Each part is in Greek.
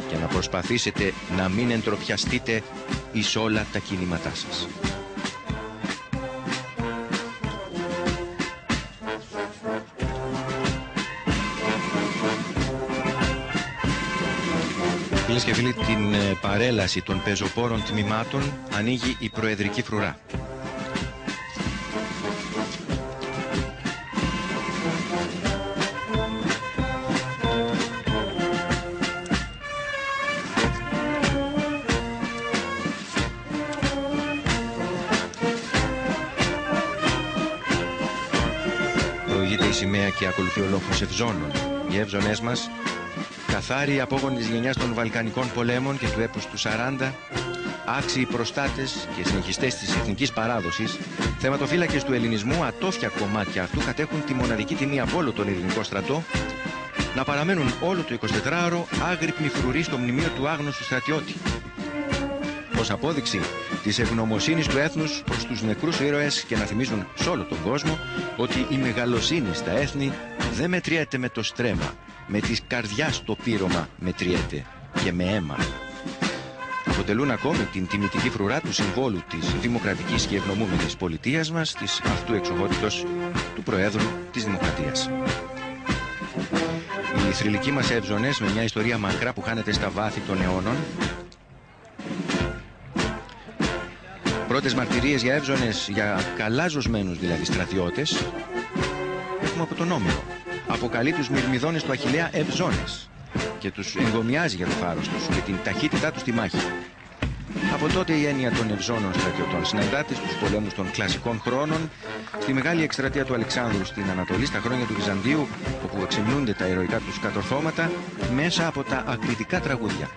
και να προσπαθήσετε να μην εντροπιαστείτε εις όλα τα κινήματά σας. Φίλες και φίλοι, την παρέλαση των πεζοπόρων τμήματων ανοίγει η Προεδρική Φρουρά. Προηγείται η σημαία και ακολουθεί ο λόγος Ευζώνων. Οι Εύζωνές μας, καθάριοι απόγονοι της γενιάς των Βαλκανικών πολέμων και του έπους του 40, άξιοι προστάτες και συνεχιστές της εθνικής παράδοσης, θεματοφύλακες του ελληνισμού, ατόφια κομμάτια αυτού κατέχουν τη μοναδική τιμή από όλο τον ελληνικό στρατό να παραμένουν όλο το 24ωρο άγρυπνοι φρουροί στο μνημείο του άγνωστου στρατιώτη. Ως απόδειξη της ευγνωμοσύνης του έθνους προς τους νεκρούς ήρωες και να θυμίζουν σε όλο τον κόσμο ότι η μεγαλοσύνη στα έθνη δεν μετριέται με το στρέμμα, με της καρδιάς το πείρωμα μετριέται και με αίμα. Αποτελούν ακόμη την τιμητική φρουρά του συμβόλου της δημοκρατικής και ευνομούμενης πολιτείας μας, της αυτού εξοχότητος του Προέδρου της Δημοκρατίας. Οι θρυλικοί μας Εύζωνες, με μια ιστορία μακρά που χάνεται στα βάθη των αιώνων, πρώτες μαρτυρίες για Εύζωνες, για καλά ζωσμένους δηλαδή στρατιώτες, έχουμε από τον Όμηρο. Αποκαλεί τους μυρμηδόνες του Αχιλλέα Ευζώνες και τους εγκομιάζει για το θάρρος τους και την ταχύτητά τους στη μάχη. Από τότε η έννοια των Ευζώνων στρατιωτών συναντάται στους πολέμους των κλασικών χρόνων, στη μεγάλη εκστρατεία του Αλεξάνδρου στην Ανατολή, στα χρόνια του Βυζαντίου, όπου εξυμνούνται τα ηρωικά τους κατορθώματα μέσα από τα ακριτικά τραγούδια.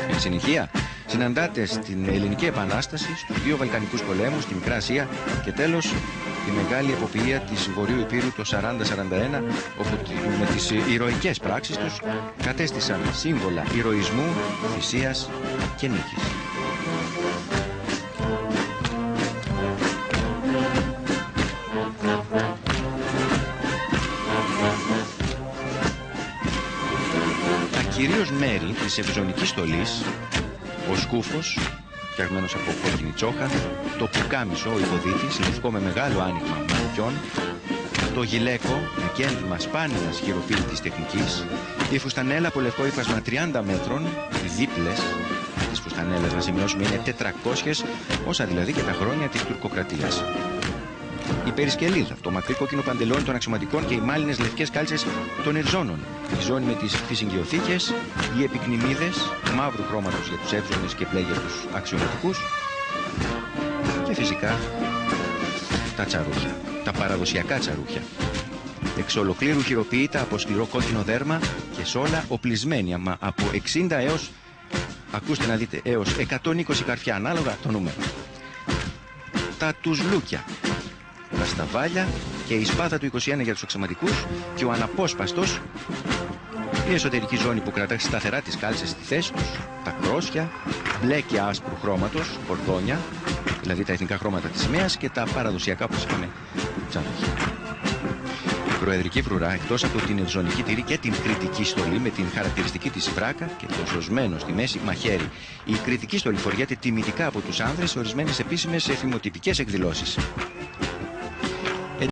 Εν συνεχεία, συναντάται στην Ελληνική Επανάσταση, στους δύο Βαλκανικούς πολέμους, στη Μικρά Ασία και τέλος τη μεγάλη εποπτεία της Βορείου Υπήρου το 40-41, όπου με τις ηρωικές πράξεις τους κατέστησαν σύμβολα ηρωισμού, θυσίας και νίκης. Τα κυρίως μέρη της ευζωνικής στολής, ο σκούφος, φτιαγμένος από κόκκινη τσόχα, το πουκάμισο, ο υποδίτης, λευκό με μεγάλο άνοιγμα μανικιών, το γυλαίκο, με κένδυμα σπάνιας χειροποίητης τεχνικής, η φουστανέλα από λευκό ύφασμα 30 μέτρων, οι δίπλες της φουστανέλας, να σημειώσουμε, είναι 400, όσα δηλαδή και τα χρόνια της τουρκοκρατίας. Η περισκελίδα, το μακρύ κόκκινο παντελόνι των αξιωματικών και οι μάλινες λευκές κάλτσες των Ερζώνων, η ζώνη με τις φυσικιοθήκες, οι επικνημίδες μαύρου χρώματος για τους Εύζωνες και μπλε για τους αξιωματικούς και φυσικά τα τσαρούχια, τα παραδοσιακά τσαρούχια. Εξ ολοκλήρου χειροποίητα από σκληρό κόκκινο δέρμα και σε όλα οπλισμένοι από 60 έως, ακούστε να δείτε, έως 120 καρφιά, ανάλογα το νούμερο. Τα τουσλούκια, τα σταβάλια και η σπάθα του 21 για τους αξιωματικούς και ο αναπόσπαστος, η εσωτερική ζώνη που κρατάει σταθερά τις κάλτσες στη θέση τους, τα κρόσια, μπλε και άσπρου χρώματος, κορδόνια, δηλαδή τα εθνικά χρώματα της σημαίας και τα παραδοσιακά, όπως είπαμε, τσαρούχια. Η Προεδρική Φρουρά, εκτός από την ευζωνική τήρη και την κρητική στολή με την χαρακτηριστική της βράκα και το ζωσμένο στη μέση μαχαίρι. Η κρητική στολή φοριέται τιμητικά από τους άνδρες σε ορισμένες επίσημες θυμοτυπικές εκδηλώσεις.